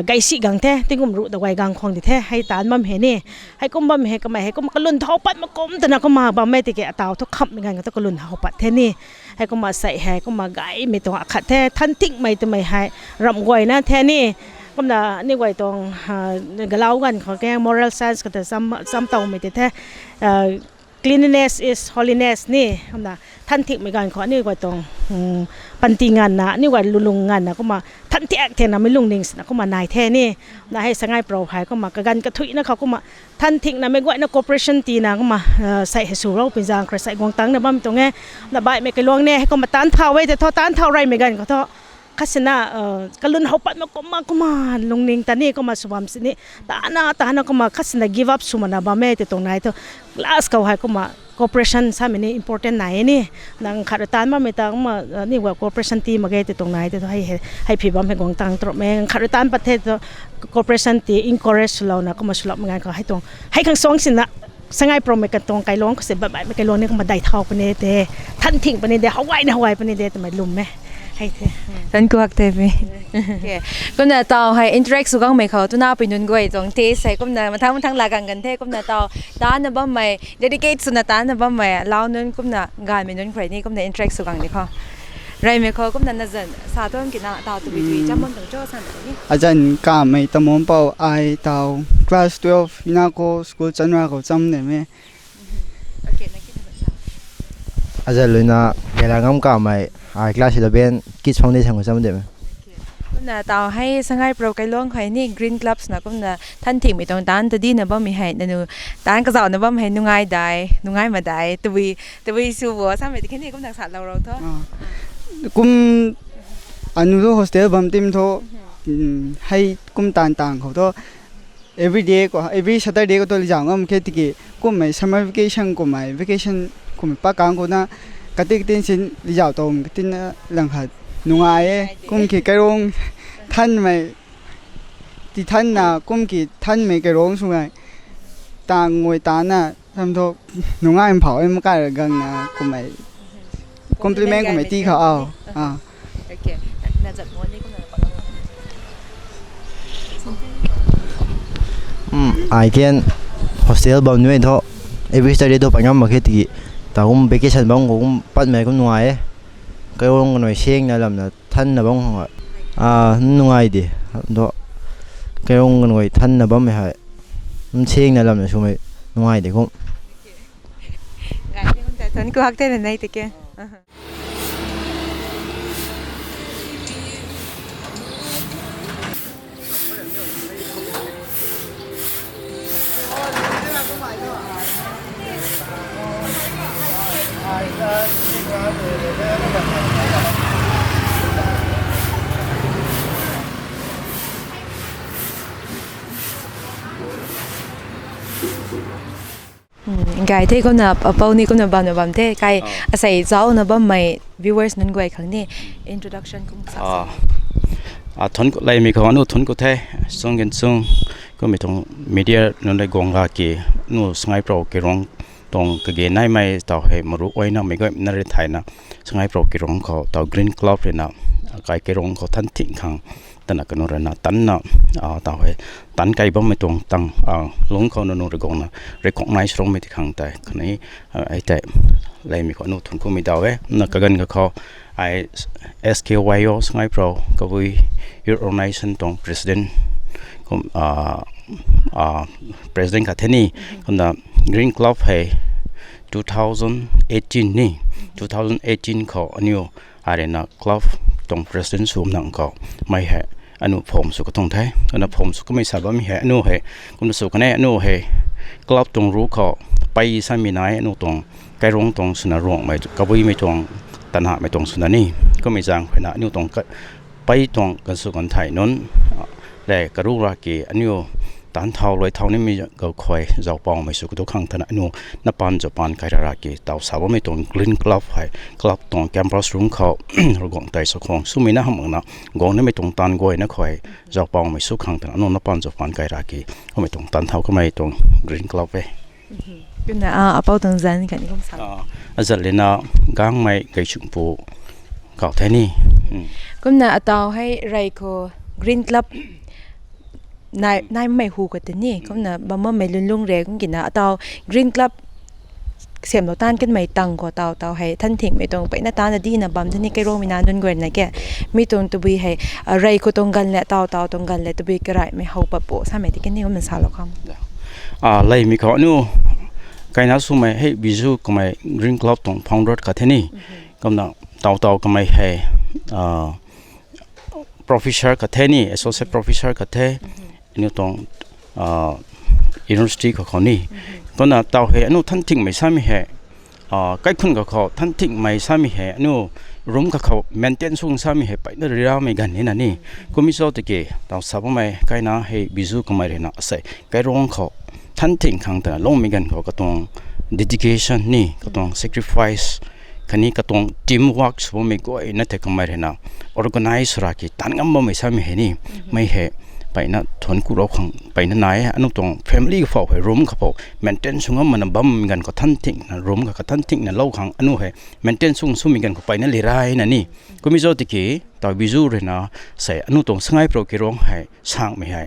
[SPEAKER 6] ไก่สีกังเท่ติ้งกุมรู้แต่ไว้กังคงดิเท่ให้ตานมันเห็นนี่ให้กุมมันเห็นก็ไม่ให้กุมกระลุนเท้าปัดมากุมแต่น่ะก็มาบำไม่ติเกะเต่าทุกคำเหมือนกันก็ต้องกระลุนเท้าปัดเท่นี่ให้ก็มาใส่ให้ก็มาไก่ไม่ต้องขัดแท้ท่านทิ้งไม่ต้องไม่ให้รำกวยนะแท้นี่ก็มานี่กวยตรงกระเล่ากันขอแก้ moral science ก็จะซ้ำเต่าไม่ติแท้ cleanliness is holiness นี่ก็มาท่านทิ้งไม่กันขอนี่กวยตรงปันติงานนะนี่กวยลุงงานนะก็มาท่านเที่ยงเท่านั้นไม่ลุงนิ่งนะก็มานายแท้นี่นะให้สง่ายเปล่าหายก็มากระกันกระทุยนะเขาก็มาท่านทิ้งนะไม่กวยนะ corporation ตีนะก็มาใส่ให้สู่เราเป็นจางใครใส่กวางตังนะบ้างตรงนี้นะใบไม่กระลวงเนี่ยให้ก็มาต้านเท้าไว้แต่ท้อต้านเท้าไรไม่กันก็ท้อข้าศึกนะกระลุนเขาปัดมาก็มาลุงนิ่งตานี่ก็มาสวมสินี่ตาหน้าก็มาข้าศึกนะ give up สุมานะบ้าไม่แต่ตรงไหนท้อ last เขาให้ก็มา corporation สามีนี่ important ไหนนี่นังขัดตานมาไม่ต่างมานี่ว่า corporation ตีมาเกตตรงไหนแต่ให้พี่บอมให้กองตังตรวจแม่ขัดตานประเทศ corporation ตี encourage เรานะก็มาสลับงานก็ให้ตรงให้ข้างสองสินะสง่ายโปรไม่กันตรงไกลล้องก็เสียแบบไม่ไกลล้องนี่ก็มาได้เท่าปนเดท่านทิ้งปนเดเขาไว้ปนเดแต่ไม่ลุมไหมให้เธอ
[SPEAKER 1] ท่านกูฮักเทวีก็นะตาวให้ interact สุกังไม่เขาตัวน่าไปนุ่นกวยตรงเทใส่ก็นะมาทั้งลากันเทก็นะตาวตานะบ้าไม่ dedicate สุนัตานะบ้าไม่เล่านุ่นก็นะงานไม่นุ่นใครนี่ก็นะ interact สุกังนี่เขาไรไม่เขาก็นะนั่นจะสาธุกินนะตาวตัววิจำมันถึงโจ้สั่นนี่
[SPEAKER 7] อาจารย์กาไม่ตะมอนเป่าไอตาว class 12นี่นะก็ school จันทร์ก็จำได้ไหม
[SPEAKER 8] อาจารย์เลยนะเวลางำกาไม่คลาสที่เราเป็นคิดช่องได้ช่างก็จำได้ไหม
[SPEAKER 1] ก็นะตาวให้สง่ายโปรไกลล่องให้นี่ green clubs นะก็นะท่านถิ่งไม่ต้องตานแต่ดีนะบ้ามีให้นะนูตานก็จะนะบ้าให้นุ่งง่ายได้นุ่งง่ายมาได้ตัววิสูบว่าสามเดือนแค่นี้ก็นักสัตว์เราเท่า
[SPEAKER 7] กุมอนุโล hostel บัมติมโทให้กุมต่างเขาโท every day ก็ every Saturday ก็ตัวลิจางก็มันแค่ติกิกุมไม่ summer vacation ก็ไม่ vacation ก็ไม่ปากกางก็นะกติกตินสินลิจาวตรงกตินหลังหัดนุ่งง่ายกุมกี่กระรงท่านไม่ที่ท่านน่ะกุมกี่ท่านไม่กระรงสุไงต่างงวยตาน่ะทำโทนุ่งง่ายมันเผาไม่กล้ากันนะก็ไม่compliment ก็ไม่ตีเขาเอา
[SPEAKER 1] โอเคน่าจะม้วนนี่ก็น่าปะ
[SPEAKER 8] ไอเคนโฮสเทลบอลนู่นท้อevery Saturdayท้อปัญญามาแค่ตีแต่ผมไปแค่ชั้นบ้างผมปัดแม่ก็หน่วยก็ลงหน่วยเชียงนะลำนะท่านนะบ้างหน่วยดิท้อก็ลงหน่วยท่านนะบ้างไม่ให้มันเชียงนะลำนะช่วยหน่วยดิผม
[SPEAKER 1] ไงที่คนแต่ท่านก็ฮักเต้นในตะเกียไงที่ก็นะเป้านี่ก็นะบัมเท่ไงอาศัยเจ้านะบัมไม่ viewers นั่นก็ไอ้ครั้งนี้ introduction ก็สัก
[SPEAKER 9] ทนก็เลยมีเขาหนูทนก็เท่ส่งกันส่งก็มีทางมีเดียนั่นเลยกองลากีหนูสงายเปล่าเกร้อง ตรงกเกณฑ์ให้ไม่ต่อให้มารู้ไว้นะไม่ก็นั่นเลยไทยนะสงายโปรกิรงเขาต่อกรีนกลอบเลยนะไก่กิรงเขาทันทิ้งขังตันกันนู่นนะตันนะต่อให้ตันไก่บ้าไม่ตรงตั้งลงเขาโน่นกงนะเรียกของนายสรงไม่ที่ขังแต่คนนี้ไอ้แต่เลยมีคนนู้นทุนก็มีดาวเว้นักกันก็เขาไอ้ SKYO สงายโปรก็วิยุโรปนายสันตรง president president กับเทนี่คนน่ะ Green Club ให้2018นี่2018เขาอันนี้อะไรนะ Club ตรง president สูงนั่งเขาไม่ให้อนุผมสุขตรงไทยคนน่ะผมสุขไม่ทราบว่ามีให้อนุให้คนสุขแน่อนุให้ Club ตรงรู้เขาไปสามีนายอนุตรงไกลรงตรงสุนทรวงไม่กบไม่ตรงตันหาไม่ตรงสุนทรนี่ก็ไม่จางไปนะอนุตรงไปตรงกันสุกันไทยนั้นแต่กระดูกรากีอันนี้ตันเท่าลอยเท่านี้มีก็คอยเจ้าปองไม่สุขทุกครั้งท่านอันนี้นับปันจะปันไกลรากีเต่าสาวไม่ตรงกลิ่นกลับให้กลับตรงแคมปัสรุ่งเขาเรากองไต่สะคองสู้ไม่น่าหังนะกองนี้ไม่ตรงตันกวยนะคอยเจ้าปองไม่สุขครั้งท่านอันนี้นับปันจะปันไกลรากีก็ไม่ตรงตันเท่าก็ไม่ตรงกลิ่นกลับไป
[SPEAKER 1] ก็น่ะเอาเป้าตรงนั้นกันนี่ก็สาว
[SPEAKER 9] อาจารย์เลน่าก้างไม่ไกลชุมปูเขาแท่นี่
[SPEAKER 1] ก็น่ะเอาให้ไรโคกรีนคลับนายไม่หูกันแต่นี่ก็น่ะบางเมื่อไม่ลุ่งเร็วก็กินนะเอากรีนคลับเสียมเราต้านกันไม่ตังกว่าเตาให้ท่านทิ้งไม่ตรงไปหน้าตาดีนะบำท่านนี่แกโรมีนานจนกว่าไหนแกมีตรงตัวบีให้ไรก็ตรงกันแหละเตาตรงกันแหละตัวบีกระไรไม่เฮาปะโปะสมัยที่กันนี่ก็มันสาวหรอกครับ
[SPEAKER 9] เลยมีเขาหนูไกน่าสู้ไหมให้บิจูก็ไม่กรีนคลับตรงพาวเดอร์กันที่นี่ก็น่ะเตาก็ไม่ให้professor กันที่นี่ associate professor กันที่นี่ตรงuniversity ของนี่ก็น่ะเตาให้หนูท่านทิ้งไม่ใช่ไม่ให้ใกล้คุณกับเขาท่านทิ้งไม่ใช่ไม่ให้หนูรวมกับเขา maintain สูงใช่ไม่ให้ไปนั่นเรื่องไม่กันนี่นะนี่ก็มีส่วนที่เกี่ยวเราสาวไม่ไกน่าให้บิจูก็ไม่ได้นะใส่ไกร้องเขาท่านทิ้งครั้งแต่ลงไม่กันเขาก็ต้อง dedication นี่ก็ต้อง sacrifice คันนี้ก็ต้อง teamwork สมมติก็ไอ้นั่นแต่ก็ไม่ได้นะ organize รักตันงั้นไม่ใช่ไม่ให้นี่ไม่ให้ไปนะทนกูเราของไปนั่นไหนอันนู้นตรง family ก็ฝ่ายรวมกับพวก maintain สูงมันบัมมีกันก็ท่านทิ้งนะรวมกับท่านทิ้งนะเล่าขังอันนู้นให้ maintain สูงมีกันก็ไปนั่นเลยไรนั่นนี่ก็มีโจทย์ที่ต่อวิจูเลยนะใส่อันนู้นตรงสงายโปรกิร้องให้สร้างไม่ให้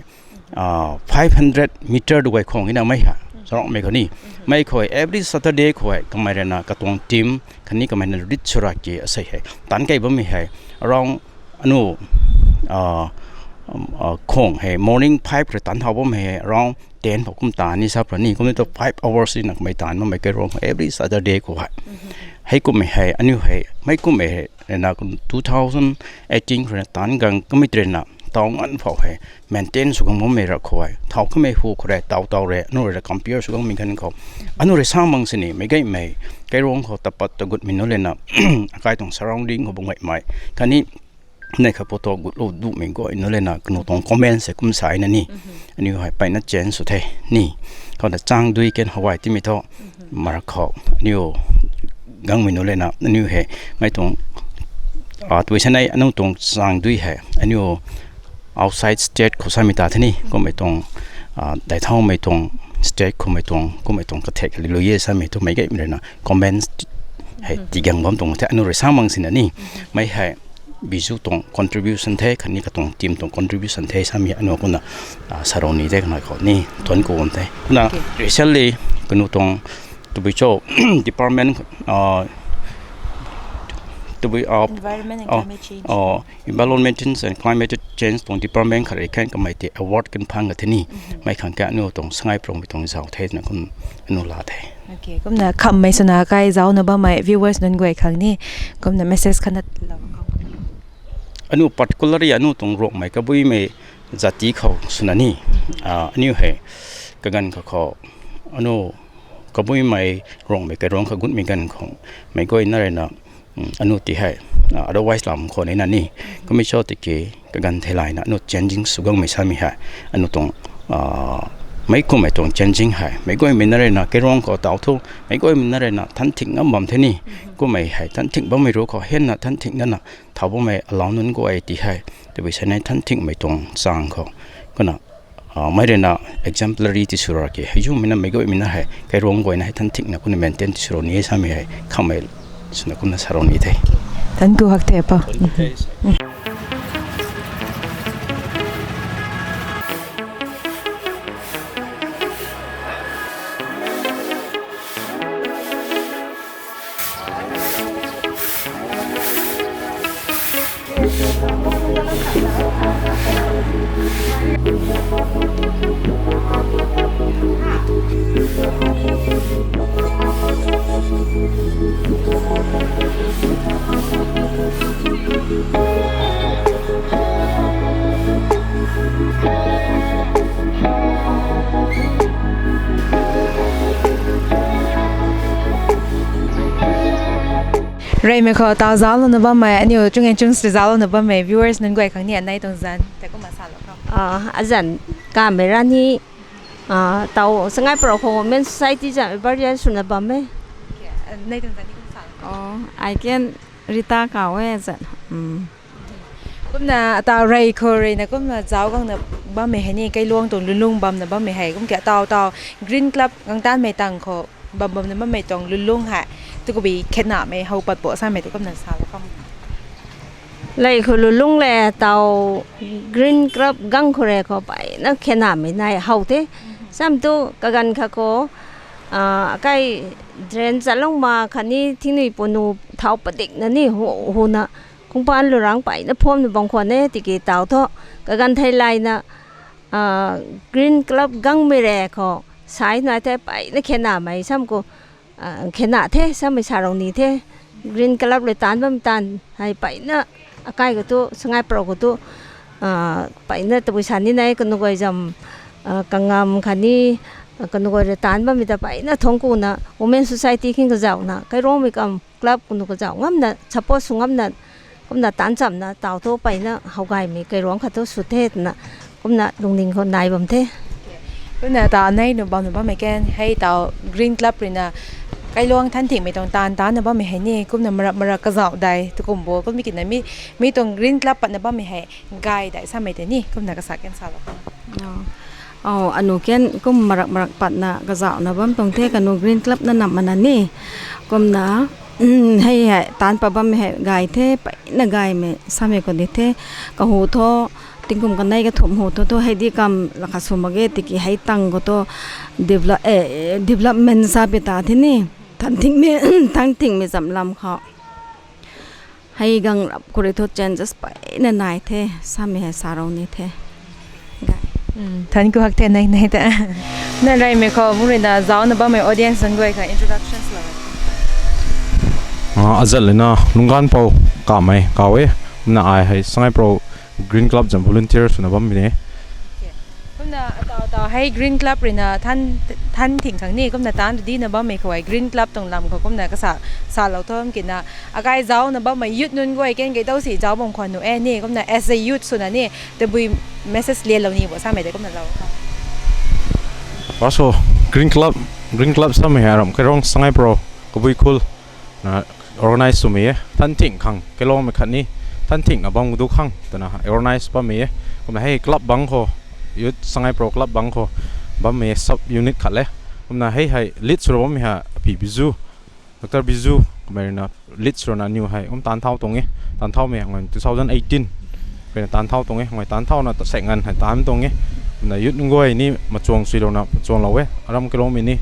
[SPEAKER 9] 500 meter ด้วยของที่นั่นไม่ฮะสำหรับไม่คนนี้ไม่ค่อย every Saturday ค่อยก็ไม่ได้นะก็ต้องทีมคันนี้ก็ไม่ได้ริชรักกี่ใส่ให้ตันไกบ่ไม่ให้รองอันนู้ของให้ morning 5 หรือตันเท่าบ่ไม่ให้รอง10 ผมตานี่สับนี่ก็ไม่ต้อง5 hours นี่นักไม่ตันมันไม่เกินรอง every Saturday ก็ให้ก็ไม่ให้อันนี้ให้ไม่ก็ไม่ให้นะ2018คือตันกันก็ไม่เทรนนะตองอันพอให้ maintain สุขภาพไม่รักเขาเท่าก็ไม่หูเขาได้เต่าเร่นู่นเรื่อง compare สุขภาพมีกันเขาอันนู้นเรื่องสร้างบางสิ่งไม่ไกลร้องเขาแต่ปัตตกุดมินโนเลนะใกล้ตรง surrounding เขาบ่งไม่คันนี้ในขับตัวกุดลูดูมิงก็อินโนเลนะก็นู่นตรง comment เสกุมสายนั่นนี่อันนี้ให้ไปนัดเจนสุดท้ายนี่เขาจะจ้างด้วยกันฮาวายที่มีเท่ามารักเขานี่กังมินโนเลนะอันนี้ให้ไม่ตรงตัวฉันในอันนู้นตรงจ้างด้วยให้อันนี้outside state เขาสามีตาที่นี่ก็ไม่ตรงแต่เท่าไม่ตรง state ก็ไม่ตรงกระเทกเลยเยอะสามีตัวไม่เกี่ยวเลยนะ comment ให้ที่ยังบ่ตรงแต่อนุรักษ์สร้างบางสิ่งนี่ไม่ให้บิจูตรง contribution เท่คันนี้ก็ตรงทีมตรง contribution เท่สามีอนุก็น่ะสารนี้ได้ขนาดเขานี่ทนกูนเท่น่ะ recently ก็นู่นตรงตัวบิจู department environment and climate change ตรง department เขาได้แข่งกับไม่ได้ award กันพังกันที่นี่ไม่ขังแก่นู่นตรงสงายโปร่งไปตรงเสาเทศนะคุณนู่นลาเท
[SPEAKER 1] โอเคก็น่ะคำไม่สนาไกลเจ้านะบ้าไม่ viewers นั่นกวยครั้งนี้ก็น่ะ message ขนาดเรา
[SPEAKER 9] อันนู้ particularly อันนู้ตรงโรคไม่ก็บุยไม่จัดที่เขาสุนันนี่อันนี้ให้กันเขาอันนู้ก็บุยไม่ร้องไม่ก็ร้องเขากุดมีกันของไม่ก็อินอะไรนะอันนู้ที่ให้ otherwise ลำคนในนั้นนี่ก็ไม่ชอบที่เกี่ยวกันเท่าไรนะอันนู้ changing สุขไม่ใช่ไม่ให้อันนู้ตรงไม่ก็ไม่ตรง changing ให้ไม่ก็ไม่นั่นเลยนะแกร้องก็เต่าทุ่งไม่ก็ไม่นั่นเลยนะท่านทิ้งน้ำบ่มเท่านี้ก็ไม่ให้ท่านทิ้งบ่ไม่รู้เขาเห็นนะท่านทิ้งนั่นนะถ้าบ่ไม่เรานั้นก็ไอ้ที่ให้แต่วิชาในท่านทิ้งไม่ตรงสร้างเขาก็นะ ไม่เรียนexemplary ที่สุดอะไรให้ยุ่งมินะไม่ก็มินะให้แค่รวมกันให้ท่านทิ้งนะคุณ maintain ที่สุดนี้ใช่ไหมให้เข้ามาสุนัขคุณสารนี้ได้
[SPEAKER 1] ท่านกูฮักเทปะ เรย์ไม่ขอตาวจ้าลนบ้าไหมอันนี้จุงเงินจุงสจ้าลนบ้าไหม viewers นั่นก็ไอ้ครั้งนี้ในตรงนั้นแต่ก็มาสานแล้วครับ
[SPEAKER 10] อาจารย์การเวลานี้เตาสังไงโปรโคเมนไซต์จะบริเวณสุนัขบ้าไหม
[SPEAKER 1] ในตรงนั้นนี่ก็สาน
[SPEAKER 10] ไอเกนริตาเก่าเว้ยจัน
[SPEAKER 1] ก็น่ะตาวเรย์เคอร์เรย์นะก็มาเจ้าก็น่ะบ้าไหมให้นี่ใกล้ล่วงตรงลุงบ้ามน่ะบ้าไหมให้ก็แกะตาวgreen club กังต้านไม่ตังเขาบ้ามน่ะบ้าไหมตรงลุงหะตัวก็บีแค่หนาไม่เขาปัดปวดซ้ำไม่ตัวก็น่ะสานแล้วก็
[SPEAKER 10] เลยคือลุงแหละเตากรีนกรับกังคนแรกเข้าไปนักแค่หนาไม่นายเขาเท่ซ้ำตัวกันค่ะก็ใกล้เดรนจะลงมาคันนี้ที่นี่ปนูเท้าประดิษฐ์นั่นนี่หัวน่ะคงปานหรือรังไปนะพ่อมบางคนเนี่ยติเกตเต่าเท่ากันไทยไลน์นะกรีนกรับกังไม่แรกเขาสายนายแต่ไปนักแค่หนาไม่ซ้ำก็แค่หนาเท่ซ้ำไม่ชาลงนี้เท่กรีนกรับเลยตานบ้างตานให้ไปนะใกล้ก็ตัวสงายโปรก็ตัวไปนะตัวฉันนี่ไหนกันก็จำกังงามคันนี้กันก็จะตานบ้างมีแต่ไปนะทงกูนะ Women Society ขึ้นก็เจ้านะใครร้องมีกำกลับกันก็เจ้างั้นนะเฉพาะสุงงั้นนะก็น่ะตานจำนะเต่าทั่วไปนะเขาไกลมีใครร้องขัดตัวสุดเทศนะก็น่ะลงดิ่งคนนายบ่มเท
[SPEAKER 1] ก็น่ะตาในหนูบอกหนูว่าไม่แก่ให้เต่า Green Club เลยนะใกล้ล่วงท่านถิ่งไม่ต้องตานหนูว่าไม่ให้นี่ก็น่ะมากระเจาะได้ทุกคนบอกก็มีกินนะมีตรง Green Club ปัดหนูว่าไม่ให้ไกลได้ซ้ำไม่แต่นี่ก็น่ะกระสักกันสาวแล้ว
[SPEAKER 10] อนุเกนก็มรักปัดนะกระเจ้านะบ้ามตรงเทกันนูกรีนคลับนั่นนำมันนี่ก็นะให้ตานปะบ้ามให้ไกเทไปนะไกเมสามีคนเทก็หูโตติงกุมกันได้ก็ถมหูโตให้ดีกำลักสมเกติกิให้ตังก็โตdevelopment ซาเปตาที่นี่ทันทิ้งมีจำลำเขาให้กังรับคุริโตเจนจะไปนายเทสามีให้สาราวนี่เท
[SPEAKER 1] ท่านกูฮักเทนในแต่นั่นไรไม่ขอมุ่งเรียนดาวน์บ้างไม่ audience สังเกตค่ะ introductions เลย
[SPEAKER 11] อาจารย์เลยนะลุงกันเปล่ากาไม่กาเว้น่าไอให้สังไงโปร Green Club จำ volunteer สุนัขบ้านมีเนี่ย
[SPEAKER 1] ก็น่ะต่อให้ Green Club เลยนะท่านถึงครั้งนี้ก็น่ะตานดีนะบ้างไม่ขอให้ Green Club ตรงลำเขาก็น่ะก็สาเราเท่านั้นกินนะอากาศเจ้านะบ้างไม่ยุดนุ่นก็ไอ้เก่งเกี่ยวสีเจ้าบางคนหนูนี่ก็น่ะ as a youth ส่วนนั้นนี่แต่บุย message เรียนเรานี่บอกสร้างไม่ได้ก็น่ะเรา
[SPEAKER 11] ว่าโซ่ Green Club สมัยเราแค่ร้องสังไงโปรก็บุยคูลนะ organize สุมีท่านถึงครั้งแค่ร้องไม่ขัดนี้ท่านทิ้งนะบังดูข้างแต่นะ organize บ้ามีก็มาให้คลับบังเขายุดสังไงโปรคลับบังเขาบ้ามี sub unit ขัดเลยก็มาให้lead สุดบ้ามีฮะพี่บิจูดรบิจูก็มาเนี่ย lead สุดนั้นอยู่ให้ผมตานเท่าตรงนี้ตานเท่ามีเงิน2018เป็นตานเท่าตรงนี้เงินตานเท่าน่ะตัดเสกเงินให้ตานตรงนี้นะยุดงวยนี่มาจวงสุดแล้วนะจวงเราเว้ยอารมณ์กิโลมินี่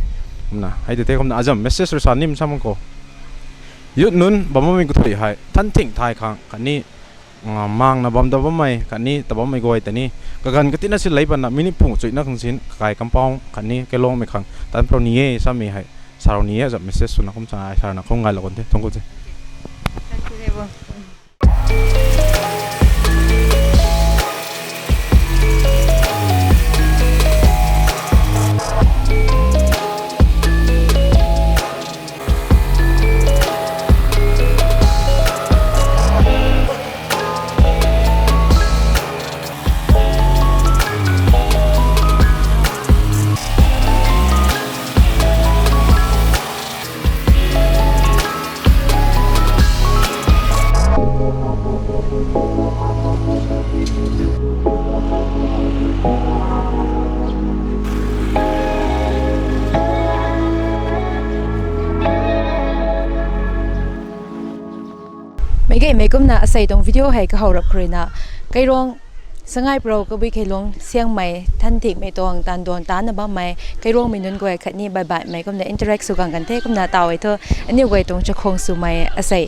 [SPEAKER 11] นะให้เด็กๆก็มาอาจจะ message สุดสันนี่มันซ้ำก็ยุดนู้นบ่มีกุฏิให้ท่านทิ้งท้ายข้างคันนี้มังนะบ่แต่บ่ไม่คันนี้แต่บ่ไม่กวยแต่นี่ก็กันก็ติน่าสิไหลปะนะมินิปุ่งจุดนักของสินกายกำปองคันนี้แกลงไม่ข้างแต่เพราะนี้สามีให้สาวนี้จะไม่เสียสุนัขผมจะสาวนักคงไงละคนที่ทงกุฏิ
[SPEAKER 1] เกไม่กุมนะใส่ตรงวิดีโอให้ก็เขารับครูนะไกร้องสงายโปรก็วิเคลงเสียงใหม่ทันทีไม่ตรงตันดวงตานะบ้าไหมไกร้องไม่นุนกวยขัดนี้บายบายไม่กุมนะอินเตอร์แอคสู่กันกันเทกุมนะตาวไอ้เธออันนี้กวยตรงจะคงสู่ไม่ใส่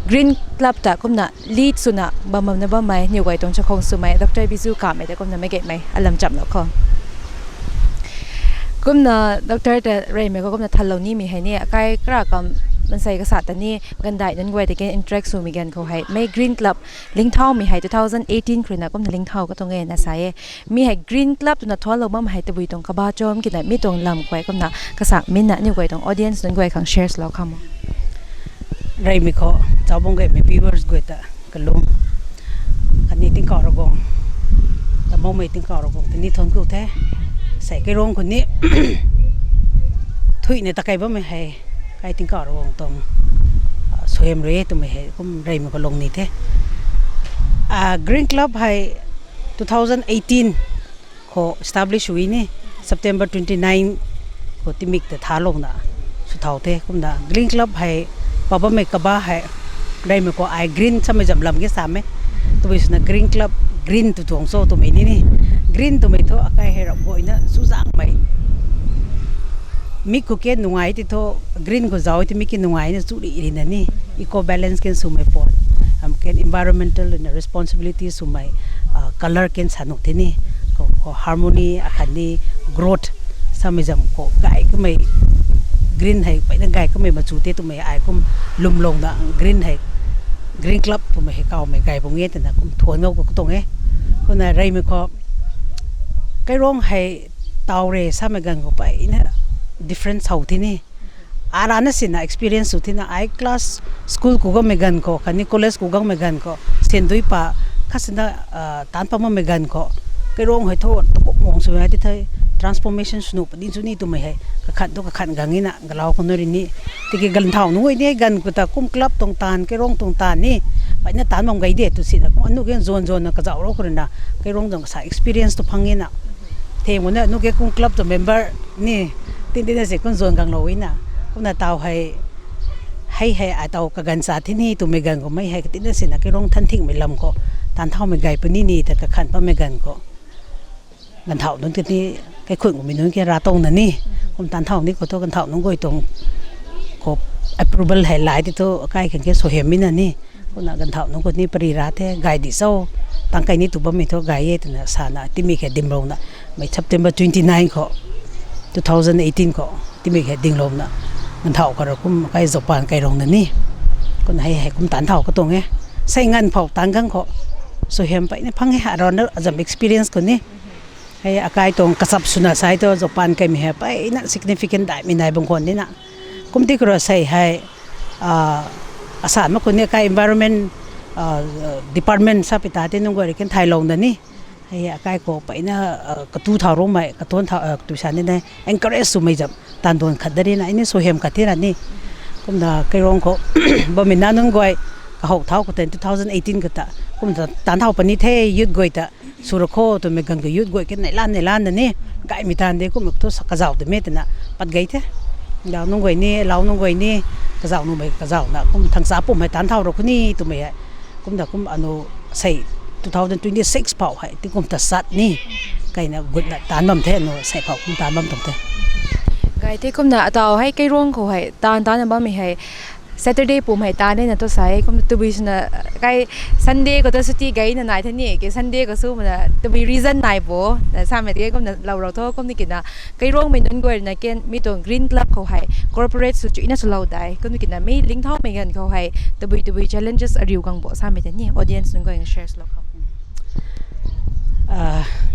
[SPEAKER 1] Green Club ตากุมนะลีดสุนะบ้ามันนะบ้าไหมนี่กวยตรงจะคงสู่ไม่ดร.บิซูกาไม่แต่กุมนะไม่เก็ตไหมอลัมจับแล้วก็กุมนะดร.แต่เรย์ไม่ก็กุมนะทันเหล่านี้มีให้เนี่ยใกล้กระกับมันใส่กษัตริย์แต่นี่กันได้นั่นไว้แต่แกอินเทอร์แอคสู่มีกันเขาให้ไม่ Green Club ลิงเท่ามีให้2018ครึ่งนะก็มีลิงเท่าก็ตรงเงินนะใส่มีให้ Green Club ตัวนั้นทว่าเราบ้ามาให้ตะบุยตรงกบ้าจอมกินได้ไม่ตรงลำไว้ก็นะกษัตริย์มินนะนี่ไว้ตรง audience นั่นไว้ขัง shares แล้วคำ
[SPEAKER 12] ไรมีเขาเจ้าบงเกมี viewers กวยตะกันลุมคันนี้ติ้งก่อระกงแต่มองไม่ติ้งก่อระกงแต่นี่ทนกูแท้ใส่กระโรงคนนี้ ถุยในตะไคร้บ่ไม่ให้ไก่ติ้งก่อระกงตรงสวยมเลยตัวไม่ให้ผมไรมีก็ลงนี่แท้Green Club ให้2018เขา establish ไว้นี่ September 29เขาที่มิกแต่ท้าลงนะสุดท้ายแท้ผมนะ Green Club ให้Papa may kaba hai dai me ko ai green sama jam lam ke same to bis na green club green tu tong so to me ni green to me tho akai he ro boina su jang mai mi ko ke nuai ti tho green ko jaw ti mi ki nuai na su ri na ni eco balance ken su mai pot am ken environmental and responsibility su mai color ken sanuk ti ni ko harmony akhani growth sama jam ko gai ko mai Green hay phải là gai có mấy mà chủ tế tụi mày ai cũng lùm lồng đó Green hay Green Club tụi mày cao mày gai bông nghe thì là cũng thua ngâu của tụi nghe còn là đây mới có cái rong hay tàu rề sao mày gần của phải nè different hậu thế này ra nó xin là experience thì là ai class school của mày gần có cái college của mày gần có xin đôi pa khác xin là tán pa mày gần có cái rong hay thôi tụi cũng mong sự hay thì thôi transformation snoop din suni tu mai ka khan gangina galau ko nori ni tiki gal thau nu ni gan ku ta kum club tong tan ke rong tong tan ni pa na tan mong gai de tu si da ko anu gen zone na ka jaw ro kurina ke rong dong sa experience to phangina the mo na nu ke kum club to member ni tin tin se kon zone gang loina ko na taw hai ai taw ka gan sa thi ni tu me gan ko mai hai tin se na ke rong than thing me lam ko tan thau me gai pa ni ta ka khan pa me gan ko gan thau nun ti cái khuẩn của mình nói cái ra tông là ní hôm tan thau ní có tôi gan thau nó ngồi tông có approval hay lại thì tôi cái số hiểm mình là ní con là gan thau nó có ní bari ra thế gai đi sau tăng cái ní tụi bọn mình thôi gai thì là sao na thì mình cái dim rong na mấy September 29 có 2018 có thì mình cái dim rong na gan thau có rồi cũng cái dọc bàn cái rong là ní con hay cũng tan thau có tông nghe say ngăn phao tan găng có số hiểm vậy nên phăng hay hạ rồi nó giảm experience của ní hay akai tong kasap suna sai to Japan kai mi ha pai na significant dai mi nai bang kon ni na kumti kro sai hai asa ma kun kai environment department sa pita te nong gori ken thai long da ni hay akai ko pai na ka tu tha ro mai ka ton tha tu san ni encourage su mai jam tan don khadari na ini so hem ka ti ra ni kum da kai rong ko ba min na nong goi ka hau thau ko 2018 ka ta kum da tan thau pani the yut goi ta Surako to me gan ga yut goi ke nai lan na ni gai mi tan de ko mak to ka jaw de me te na pat gai the law nong goi ni law nong goi ni ka jaw no me ka jaw na kum thang sa pum hai tan thau ro khuni to me kum da kum anu sai 2026 pau hai ti kum ta sat ni kai na gut na tan mam the no sai pau kum tan mam tong the
[SPEAKER 1] gai te kum na ataw hai kai rong ko hai tan na ba mi hai Saturday pum hai ta ne na to sai kom to bi na kai Sunday ko to suti gai na nai thani ke Sunday ko su na to bi reason nai bo na sa me ke kom na law raw tho kom ni ke na kai rong min un goi na ken mi to Green Club ko hai corporate su chu ina su law dai kom ni ke na mi ling thau me gan ko hai to bi challenges ariu gang bo sa me thani audience nun going shares lo ko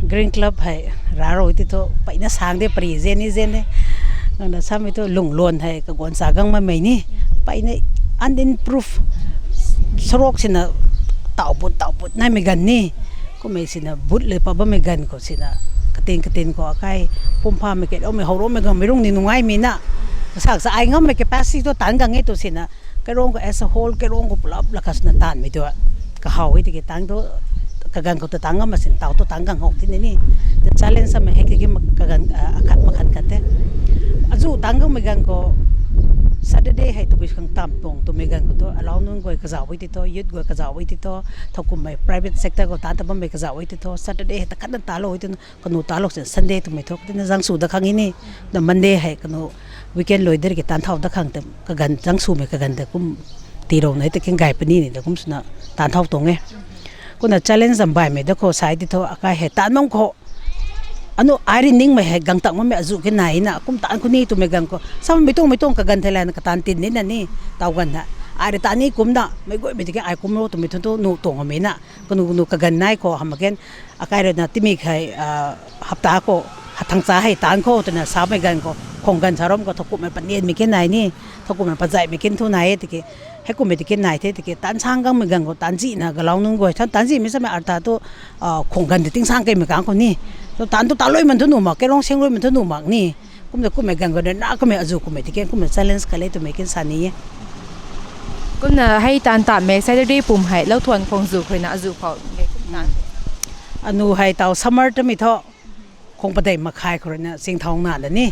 [SPEAKER 12] Green Club hai ra ro ti to pai na sang de pri zen ni zen ne na sa me to lung lon hai ka gon sa gang ma mai ni pai na unimprove sorok sina tau put na me gan ni ko me sina but le pa ba me gan ko sina katen ko kai pum pha me ke o me horo me gam me rung ni nungai mi na sak sa ai ngam me capacity to tan gang e to sina ka rong ko as a whole ka rong ko plap la kas na tan mi to ka hawi ti ke tang to ka gan ko to tang ngam sin tau to tang gang hok ti ni the challenge sa me he ke ka gan akat makhan kate azu tang gang me gan ko Saturday hai to bis khang tam tong tu me gan ko to allow nun goi ka zawi ti to youth goi ka zawi ti to thokum mai private sector ko ta ta bam me ka zawi ti to Saturday ta kan ta lo ti ko nu ta lo Sunday tu me thok ti na jang su da khang ni na Monday hai ko nu weekend loi der ki tan thau da khang te ka gan jang su me ka gan da kum ti ro nai te king gai pani ni da kum suna tan thau tong e ko na challenge am bai me da ko sai ti to aka he tan mong ko anu iron ning me gang tak me azu ke nai na kum tan ku ni tu me gang ko sam me tong ka gan thela na ka tan tin ni na ni taw gan na ari ta ni kum na me goi me ke ai kum ro tu me to nu tong me na ko nu ka gan nai ko ham gen akai re na ti mi khai hapta ko hathang cha hai tan ko tu na sa me gan ko khong gan sarom ko thoku me pan me ke nai ni thoku me pa jai me kin thu nai ti ke he ku me ti ke nai the ti ke tan sang gang me gang ko tan ji na ga law nung goi tan ji me sa me arta to khong gan ting sang ke me kang ko ni to tan to ta loi man thu nu ma ke rong seng loi man thu nu mak ni kum de ku me gang go de na ku me azu ku me ti ke ku me challenge ka le to me ken sa ni
[SPEAKER 1] kum na hai tan ta me Saturday pum hai lo thon khong zu khoi na azu phau me kum tan
[SPEAKER 12] anu hai taw summer to mi tho khong pa dai ma khai khro na sing thong na la ni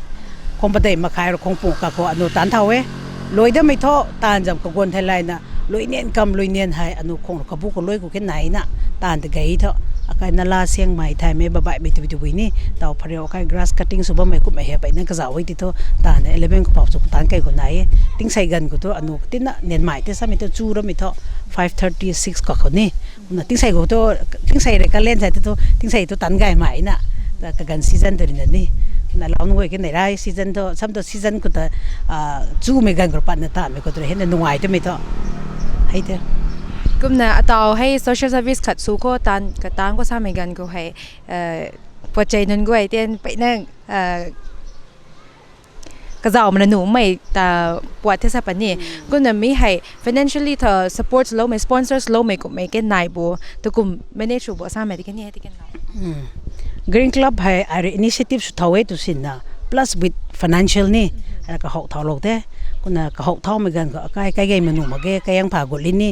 [SPEAKER 12] khong pa dai ma khai ro khong pu ka ko anu tan thaw we loi da mi tho tan jam ko gon thai lai na loi nen kam loi nen hai anu khong ka bu ko loi ku ken nai na tan de gai tho akai na la siang mai thai me ba bai me tu ni taw phareo kai grass cutting su ba me ku me he pai na ka za wai ti tho tan 11 ko pau su tan kai ko nai ting sai gan ko to anu tin na nen mai te sa mi to chu ro mi tho 5:36 ka ko ni na ting sai go to ting sai re ka len sai to ting sai to tan gai mai na ka gan season to ni na law ngoi ke nei rai season to sam to season ko ta chu me gan ko pan na ta me ko to he na nuai to me to hai te
[SPEAKER 1] kum na ataw hai social service khat su ko tan ka tang ko sa me gan ko hai po chai nun goi ten pai na ka zaw man nu mai ta pwa the sa pani kum na mi hai financially tha supports low me sponsors low me ko me ke nai bo to kum manage bo sa me ke ni ti ken
[SPEAKER 12] Green Club hai are initiative su thawe tu sin na plus with financial ni ka hok thaw lo te kuna ka hok thaw me gan ka kai gai manu ma ge kayang pha go lini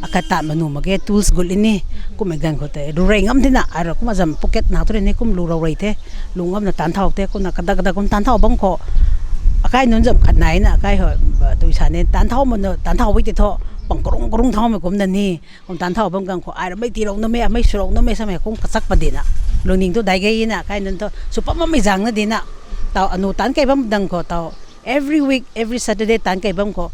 [SPEAKER 12] akata manu ma ge tools go lini ku me gan ko te ru rei ngam dina ara kuma jam pocket na to ni kum lu ro rei te lu ngam na tan thaw te kuna kada kun tan thaw bang ko akai nun jam khat nai na akai ho tu sa ne tan thaw mon tan thaw wi ti tho pang korong thaw me kum na ni kum tan thaw bang gan ko ai mai ti ro na me mai su ro na me sa me kum ka sak pa dina lungning to dai gai na kai nun to su pa ma mai jang na dina taw anu tan kai bam dang ko taw every week every Saturday tan kai bam ko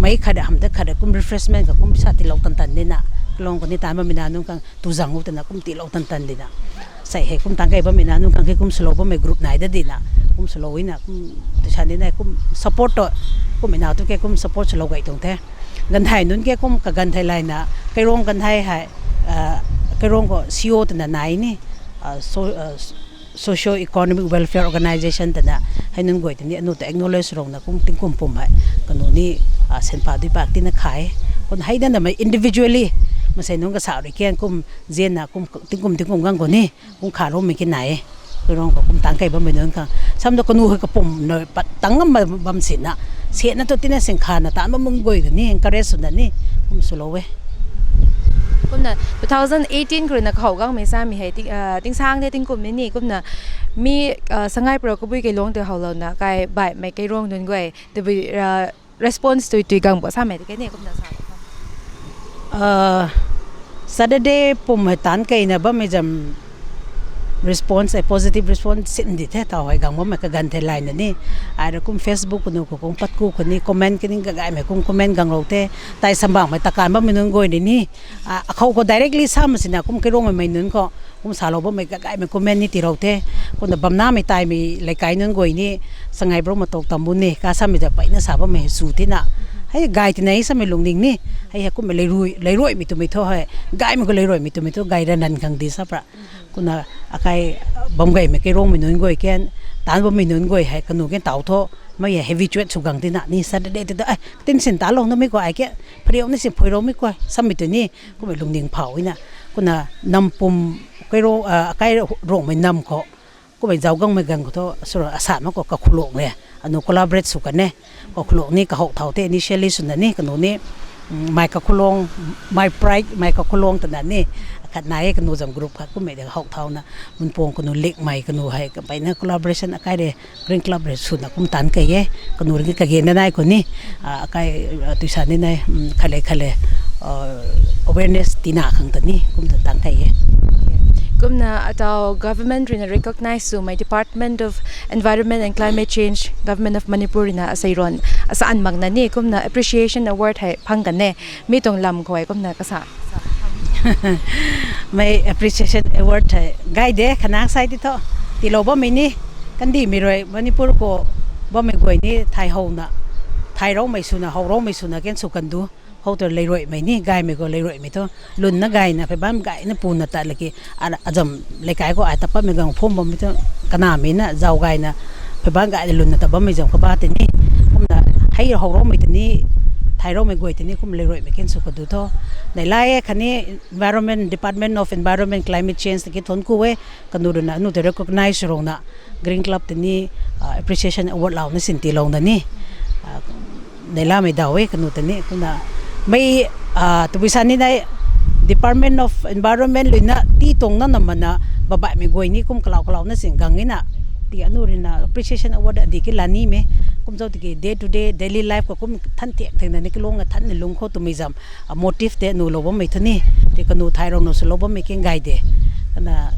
[SPEAKER 12] mai khada ham da khada kum refreshment ka kum sa ti lo tan tan dina long ko ni tan ma mina nu kang tu jang u tan kum ti lo tan tan dina sai he kum tan kai bam mina nu kang ke kum slow ba me group nai da dina kum slow ina kum tu chan dina kum support to kum mina to ke kum support slow gai tong the gan thai nun ke kum ka gan thai lai na kai rong gan thai hai kai rong ko CO tan nai ni socio economic welfare organization tana hainun goi tani anu to acknowledge rong na kum ting kum pum hai kanu ni sen pa dui pak tin na khai kon haida na mai individually masai nong ka sa ri ken kum zen na kum ting kum gang go ni kum kha ro me ki nai rong ko kum tang kai ba me non ka sam do kanu ka pum no pat tangam bam sin na se na to tin na sen kha na ta ma mung goi ni encourage na ni kum sulowe
[SPEAKER 1] kum na 2018 kru na khau gang me sa mi hai ting sang de ting kum ni kum na mi Sangaiprou ko bui ke long te haulo na kai bai mai kai rong dun goi the response to gang bo sa me ke ne kum na sa
[SPEAKER 12] Saturday pum tan kai na ba me jam response a positive response sin di the taw gang mo me ka gan the line ni ai kum Facebook no ko kum pat ku ko ni comment kin ga gai me kum comment gang ro te tai sambang me takan ba me nun goi ni a khau ko directly sam sina kum ke rong me nun ko kum sa lo ba me ga gai me comment ni ti ro te ko na bam na me tai mi le kai nun goi ni Sangaiprou ma tok tam bu ni ka sa me da pai na sa ba me su ti na hay gai ti nei sa me lung ning ni hay kum me le roi mi tu me tho hay gai me ko le roi mi tu me tho gai ran kang di sa pra kuna akai bam gai me ke rong me nun goi ken tan ba me nun goi hay kanu ken taw tho ma ye heavy chuet su gang ti na ni Saturday ti da tin sin ta long no me ko ai ke phriu ni sin phoi ro mi ko sam mi tu ni ko me lung ning phau ina kuna nam pum ke ro akai rong me nam ko ko me jaw gang me gang ko to sura asa ma ko ka khulong le anu collaborate su kan ne ko khulong ni ka hok thau te initially sun ni kanu ni mai ka khulong my pride mai ka khulong ta na ni khat nai ka nu jam group kha ku me de hok thau na mun pong ku nu lek mai ka nu hai ka pai na collaboration akai de green club re su na kum tan ka ye ka nu ri ka ge na nai ko ni akai tu sa ni nai khale awareness tina khang ta ni kum ta tan kai ye
[SPEAKER 1] kumna atau government rina recognize su my Department of Environment and Climate Change Government of Manipur na asairon asaan magna ni kumna appreciation award hai phangkan ne mi tong lam khoi kumna kasa
[SPEAKER 12] mai appreciation award hai gai de khana sai ti tho ti lo ba mi ni kan di mi roi Manipur ko ba mai goi ni thai ho na thai ro mai su na ho ro mai su na ken su kan du hậu từ lấy rồi mấy ní gai mấy có lấy rồi mấy thôi luôn nó gai na phải bám gai nó bùn na tại là cái azam lấy cái có ai tập mấy gang phom bấm mấy thôi cái nào mấy na giàu gai na phải bám gai luôn na tập bấm mấy dòng các ba tên ní không là hay hậu rồi mấy tên ní thay rồi mấy guồi tên ní không lấy rồi mấy cái số cái đó thôi này lại cái ní Environment Department of Environment Climate Change cái thôn cũ ấy cái nụ na nụ từ recognize rồi na Green Club tên ní appreciation award lao nó xin tiền lòng đó ní này là mấy đào ấy cái nụ tên ní cũng là may tubisan ni na Department of Environment lina ti tong na naman na babae may goy ni kum kalaw na singgang ina ti ano rin na appreciation award di ki lani me kum zo ti day to day daily life ko kum than ti theng na ni kilong na than ni lung kho tumizam motive te nu lo ba mai thani ti kanu thai rong no so lo ba mai king guide kana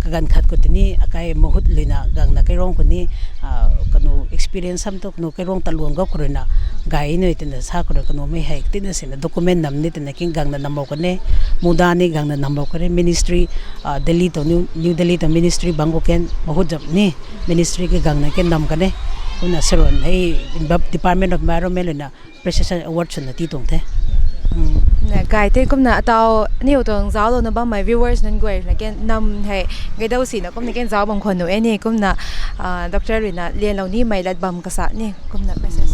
[SPEAKER 12] kagan khat ko tini akai mohut lina gang na kai rong ko ni kanu experience sam to kanu kai rong talun ga khurina gai noi tin sa ko kanu me hai tin sin document nam ni tin king gang na nambo ko ne muda ni gang na nambo ko ministry Delhi to New Delhi to ministry bango ken mohut jam ni ministry ke gang na ken nam ka ne una seron hey Department of Environment na appreciation award chun na ti tong the
[SPEAKER 1] nè cái thế cũng là tao nhiều tuần giáo luôn nó bao mấy viewers nên quay là cái năm hay cái đâu xí nó cũng là cái giáo bằng khuôn nữa này cũng là doctor rồi là liền lâu ní mày đặt bầm cái sạn này cũng là message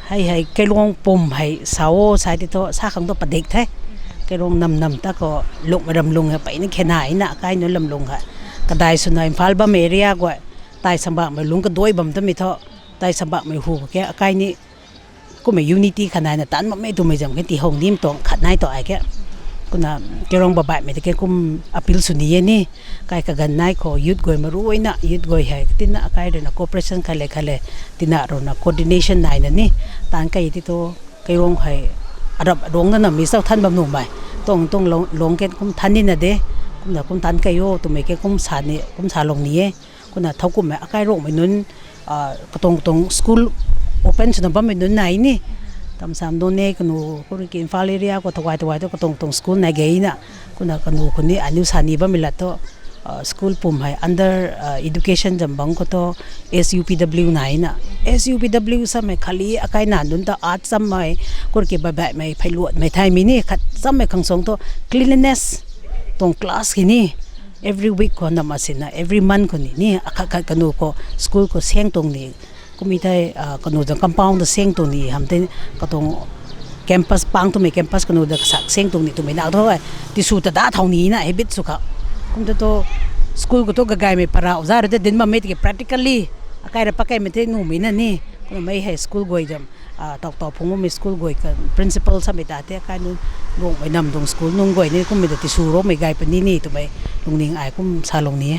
[SPEAKER 12] hay cái luồng pum hay sáu sai thì thôi sao không có bật địch thế cái luồng nằm ta có lụng mà đầm lùng hay vậy nó khen hải nè cái nó lầm lùng hả cái đài xuân này phá bầm area gọi đài sầm bạc mà lúng cái đuôi bầm tâm mi thôi đài sầm bạc mà hù cái này cũng mấy unity khả năng là tán mà mấy tụi mình giống cái tí hồng niêm tổng khả năng tỏi cái cũng là cái rong bà bạn mấy cái cũng appeal suni ni cái gần này có youth gọi mà ruồi na youth gọi hay tin na cái rồi là cooperation khale tin na rồi là coordination này ni tán cái thì to cái rong hay Arab rong na mi sao thân bầm nụ mày tông long cái cũng thân đi nè đấy cũng tán cái yo tụi mấy cái cũng xả lòng ni cũng là thâu cũng mấy cái rong mấy nun tông school open cho nó bấm mình này nè tầm sam đôn này cái nụ cái kiến Valeria có thầu to cái tông school này cái nè cái nụ cái này anh sani bấm mình là to school pum hay under education jam bang ko to SUPW này nè SUPW sa mai khali akai nan dun ta art sam mai kor ke ba ba mai phai luat mai thai mi ni khat sam mai khang song to cleanliness tong class ki ni every week ko na masina every month ko ni akha kanu ko school ko seng tong ni cũng thấy cái nồi compound the seng tụi này hàm tên cái tông campus bang tụi mình campus cái nồi the sạc seng tụi này tụi mình nào thôi thì số ta đã thầu ní na hay biết số khác cũng thấy to school của tôi cái gai mình para ra rồi đến mà mấy cái practically cái là cái mình thấy nụ mình nè nè còn mấy hay school gọi jam tàu phong mình school gọi cái principal sao mình đã thấy cái nụ mình nằm trong school nụ gọi này cũng mình thì số rồi mình gai bên ní tụi mình nụ nín ai cũng salon ní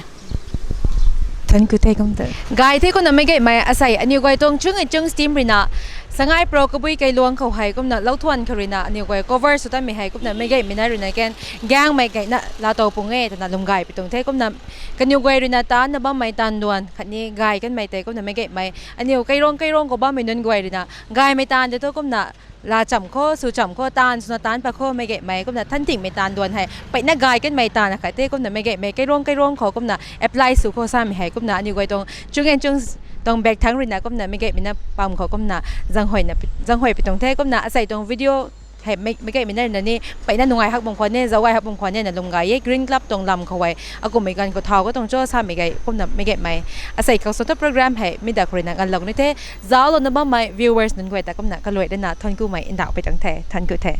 [SPEAKER 1] thân cứ thế không được gai thế con nằm mấy cái mà asai anh yêu gai tông chương anh chương steam rina Sangaiprou cái bụi cái luang khẩu hay cũng là lâu thuần khởi rina anh yêu gai cover số tay mấy hay cũng là mấy cái mình nói rina cái gang mấy cái nè là tàu phong nghe là lồng gai bị tông thế cũng là cái yêu gai rina ta nó bao mấy tan đoàn khát ni gai cái mấy tay cũng là mấy cái mày anh yêu cái rong có bao mấy đơn gai rina gai mấy tan thì thôi cũng là chậm kho su chậm kho tan su tan pa kho mấy cái mày cũng là thân thỉnh mấy tan đoàn hay vậy nó gai cái mấy tan là cái thế cũng là mấy cái rong khó cũng là apply su kho sa mấy hay cũng là anh yêu gai tông chương anh chương tông back thắng rina cũng là mấy cái mình là pam khó cũng là giang hồi bị tông thế cũng là xây tông video hay mấy cái mình đây là ni vậy nó ngoài học bông khoan này giáo ngoài học bông khoan này là lồng gai green club tông làm khâu vậy aku mấy cái có thao có tông cho sa mấy cái cũng là mấy cái mày xây các số program hay mình đã khởi năng lồng như thế giáo luôn nó bao mày viewers nên quay ta cũng là cái loại đó là thôn cư mày in đạo bị tông thế thôn cư thế